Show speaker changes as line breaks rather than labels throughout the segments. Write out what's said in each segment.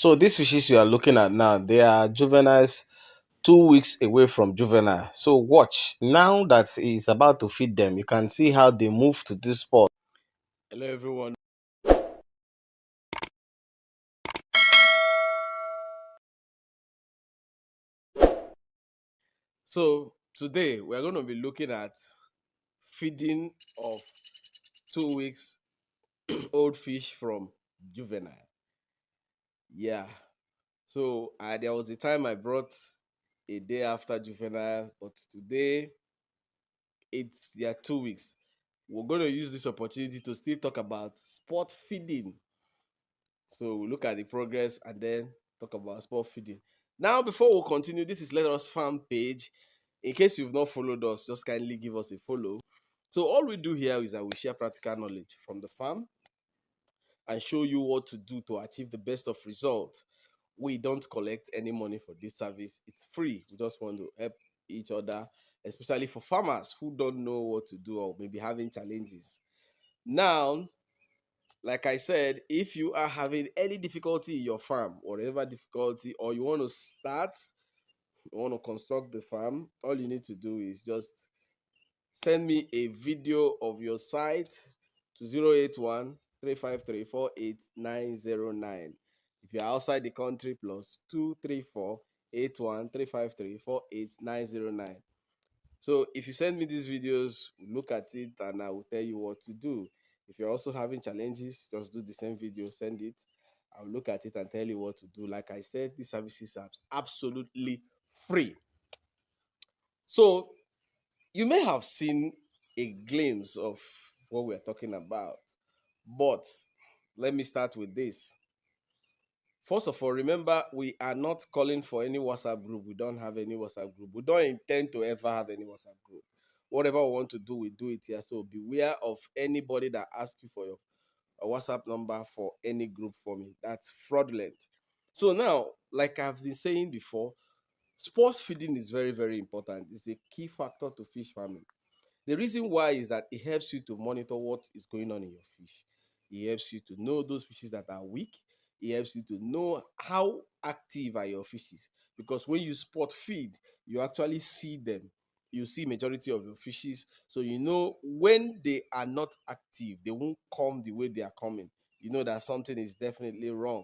So these fishes you are looking at now, they are juveniles 2 weeks away from juvenile. So watch. Now that he's about to feed them, you can see how they move to this spot. Hello everyone. So today we are going to be looking at feeding of 2 weeks old fish from juvenile. Yeah. So there was a time I brought a day after juvenile, but today it's their 2 weeks. We're going to use this opportunity to still talk about sport feeding. So we'll look at the progress and then talk about sport feeding. Now, before we continue, this is Let Us Farm page. In case you've not followed us, just kindly give us a follow. So all we do here is that we share practical knowledge from the farm and show you what to do to achieve the best of results. We don't collect any money for this service. It's free. We just want to help each other, especially for farmers who don't know what to do or maybe having challenges. Now, like I said, if you are having any difficulty in your farm, whatever difficulty, or you want to start, you want to construct the farm, all you need to do is just send me a video of your site to 081 353 48909. If you're outside the country, plus 234 81 353 48909. So if you send me these videos, we'll look at it and I will tell you what to do. If you're also having challenges, just do the same video, send it. I'll look at it and tell you what to do. Like I said, these services are absolutely free. So you may have seen a glimpse of what we're talking about, but let me start with this. First of all, remember, we are not calling for any WhatsApp group. We don't have any WhatsApp group. We don't intend to ever have any WhatsApp group. Whatever we want to do, we do it here. So beware of anybody that asks you for your WhatsApp number for any group forming. That's fraudulent. So now, like I've been saying before, sport feeding is very, very important. It's a key factor to fish farming. The reason why is that it helps you to monitor what is going on in your fish. It helps you to know those fishes that are weak. It helps you to know how active are your fishes. Because when you spot feed, you actually see them. You see majority of your fishes. So you know when they are not active, they won't come the way they are coming. You know that something is definitely wrong.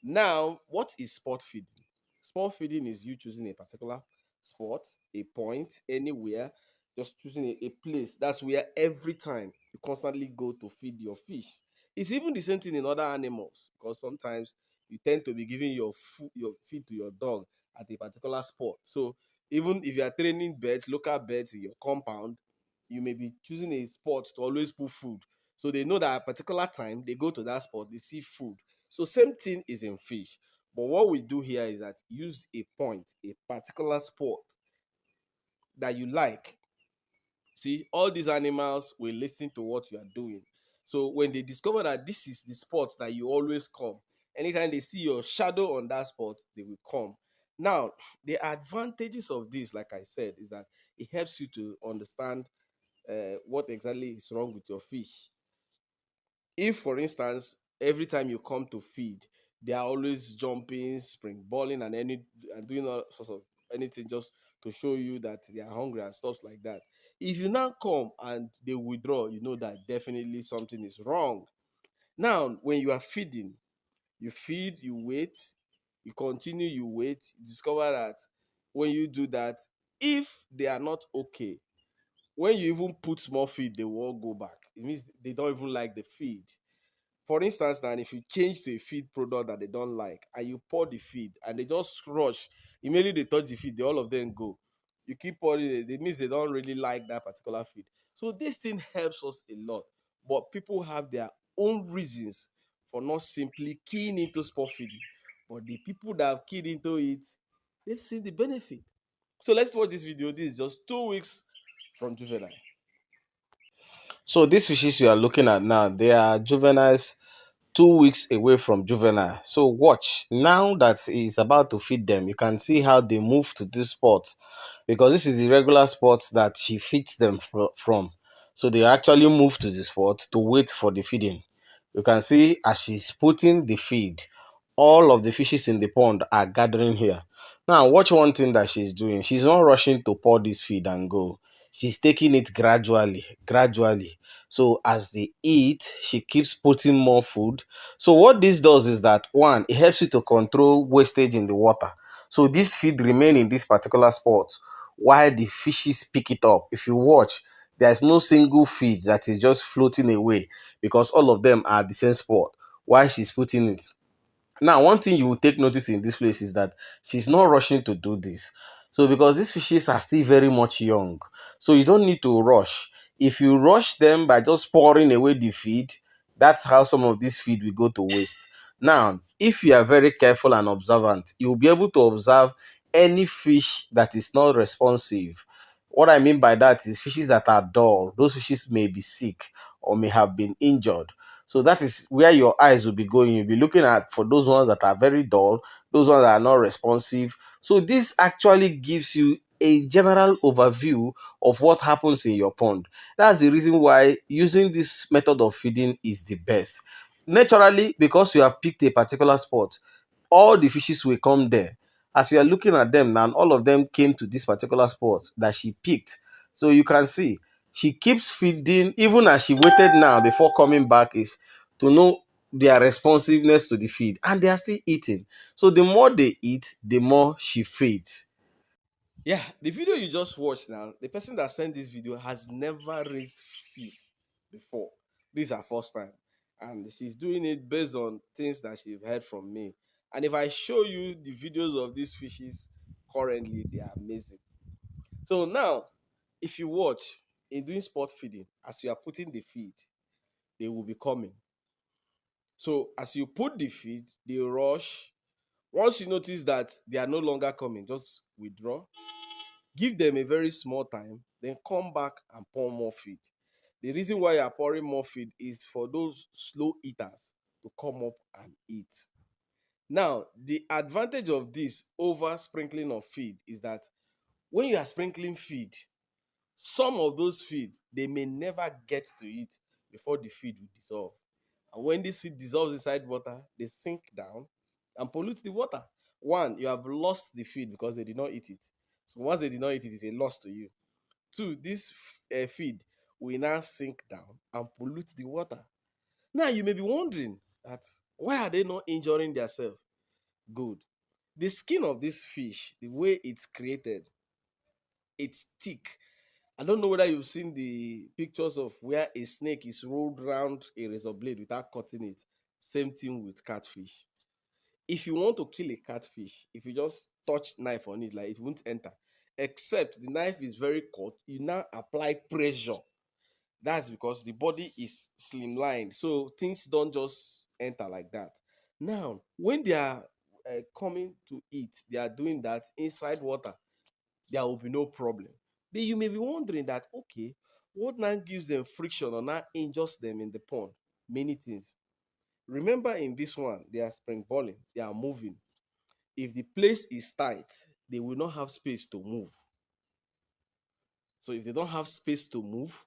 Now, what is spot feeding? Spot feeding is you choosing a particular spot, a point, anywhere, just choosing a place. That's where every time you constantly go to feed your fish. It's even the same thing in other animals, because sometimes you tend to be giving your feed to your dog at a particular spot. So even if you are training birds, local birds in your compound, you may be choosing a spot to always put food. So they know that at a particular time they go to that spot, they see food. So same thing is in fish. But what we do here is that use a point, a particular spot that you like. See, all these animals will listen to what you are doing. So when they discover that this is the spot that you always come, anytime they see your shadow on that spot, they will come. Now, the advantages of this, like I said, is that it helps you to understand what exactly is wrong with your fish. If, for instance, every time you come to feed, they are always jumping, spring balling, and doing all sorts of anything just to show you that they are hungry and stuff like that. If you now come and they withdraw, you know that definitely something is wrong. Now, when you are feeding, you feed, you wait, you continue, you wait, you discover that when you do that, if they are not okay, when you even put small feed, they will all go back. It means they don't even like the feed. For instance, now if you change to a feed product that they don't like and you pour the feed and they just rush, immediately they touch the feed, all of them go. You keep pouring it means they don't really like that particular feed. So this thing helps us a lot. But people have their own reasons for not simply keying into sport feeding. But the people that have keyed into it, they've seen the benefit. So let's watch this video. This is just 2 weeks from juvenile. So these fishes you are looking at now, they are juveniles 2 weeks away from juvenile. So watch. Now that he's about to feed them, you can see how they move to this spot, because this is the regular spot that she feeds them from. So they actually move to the spot to wait for the feeding. You can see as she's putting the feed all of the fishes in the pond are gathering here. Now, watch one thing that she's doing. She's not rushing to pour this feed and go. She's taking it gradually, gradually. So as they eat, she keeps putting more food. So what this does is that one, it helps you to control wastage in the water. So this feed remain in this particular spot while the fishes pick it up. If you watch, there's no single feed that is just floating away because all of them are the same spot while she's putting it. Now, one thing you will take notice in this place is that she's not rushing to do this. So, because these fishes are still very much young, so you don't need to rush. If you rush them by just pouring away the feed, that's how some of this feed will go to waste. Now, if you are very careful and observant, you'll be able to observe any fish that is not responsive. What I mean by that is fishes that are dull. Those fishes may be sick or may have been injured. So that is where your eyes will be going. You'll be looking at for those ones that are very dull, those ones that are not responsive. So this actually gives you a general overview of what happens in your pond. That's the reason why using this method of feeding is the best. Naturally, because you have picked a particular spot, all the fishes will come there. As you are looking at them now, all of them came to this particular spot that she picked. So you can see she keeps feeding even as she waited now before coming back is to know their responsiveness to the feed, and they are still eating. So the more they eat, the more she feeds. Yeah, the video you just watched now, the person that sent this video has never raised fish before. This is her first time. And she's doing it based on things that she's heard from me. And if I show you the videos of these fishes currently, they are amazing. So now, if you watch in doing spot feeding, as you are putting the feed, they will be coming. So as you put the feed, they rush. Once you notice that they are no longer coming, just withdraw. Give them a very small time, then come back and pour more feed. The reason why you are pouring more feed is for those slow eaters to come up and eat. Now, the advantage of this over sprinkling of feed is that when you are sprinkling feed, some of those feed they may never get to it before the feed will dissolve. And when this feed dissolves inside water, they sink down and pollute the water. One, you have lost the feed because they did not eat it. So once they did not eat it, it's a loss to you. Two, this feed will now sink down and pollute the water. Now you may be wondering that why are they not injuring themselves? Good. The skin of this fish, the way it's created, it's thick. I don't know whether you've seen the pictures of where a snake is rolled around a razor blade without cutting it. Same thing with catfish. If you want to kill a catfish, if you just touch knife on it, like it won't enter. Except the knife is very cut, you now apply pressure. That's because the body is slimlined, so things don't just enter like that. Now, when they are coming to eat, they are doing that inside water. There will be no problem. But you may be wondering that okay, what now gives them friction or now injures them in the pond? Many things. Remember, in this one, they are spring balling, they are moving. If the place is tight, they will not have space to move. So if they don't have space to move,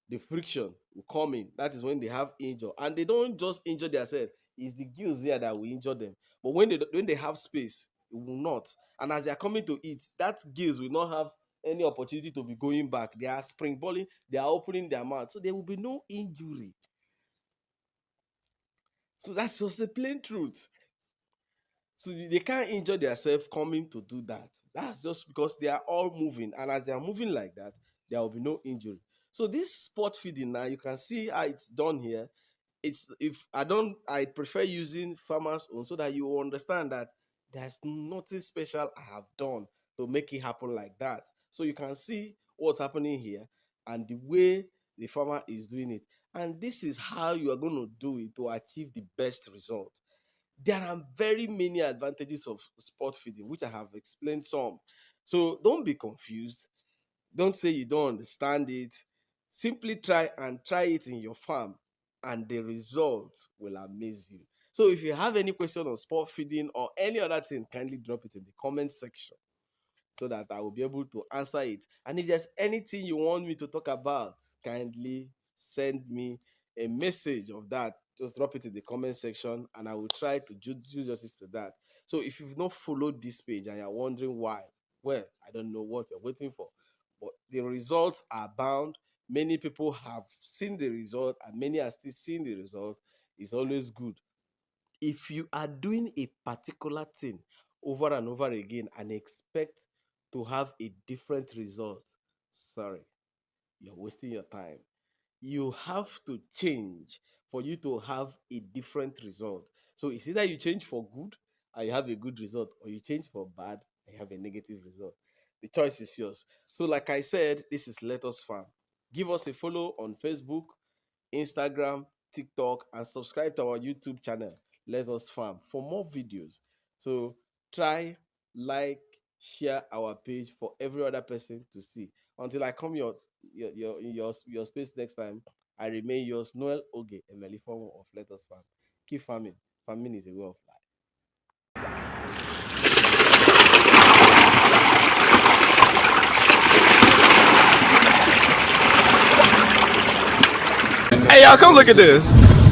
the friction will come in. That is when they have injury, and they don't just injure themselves. It's the gills there that will injure them. But when they have space, it will not. And as they are coming to eat, that gills will not have any opportunity to be going back. They are spring balling. They are opening their mouth, so there will be no injury. So that's just the plain truth. So they can't injure themselves coming to do that. That's just because they are all moving, and as they are moving like that, there will be no injury. So this spot feeding now, you can see how it's done here. It's if I don't, I prefer using farmers own so that you understand that there's nothing special I have done to make it happen like that. So you can see what's happening here and the way the farmer is doing it, and this is how you are going to do it to achieve the best result. There are very many advantages of spot feeding, which I have explained some. So don't be confused. Don't say you don't understand it. Simply try it in your farm, and the result will amaze you. So if you have any question on spot feeding or any other thing, kindly drop it in the comment section so that I will be able to answer it. And if there's anything you want me to talk about, kindly send me a message of that, just drop it in the comment section and I will try to do justice to that. So if you've not followed this page and you're wondering why, well, I don't know what you're waiting for, but the results are bound. Many people have seen the result and many are still seeing the result. It's always good. If you are doing a particular thing over and over again and expect to have a different result, sorry, you're wasting your time. You have to change for you to have a different result. So it's either you change for good and you have a good result, or you change for bad and you have a negative result. The choice is yours. So, like I said, this is Let Us Farm. Give us a follow on Facebook, Instagram, TikTok, and subscribe to our YouTube channel, Let Us Farm, for more videos. So try, like, share our page for every other person to see. Until I come your space next time, I remain yours, Noel Oge, Emily Form of Let Us Farm. Keep farming. Farming is a way of life.
Hey, y'all, come look at this.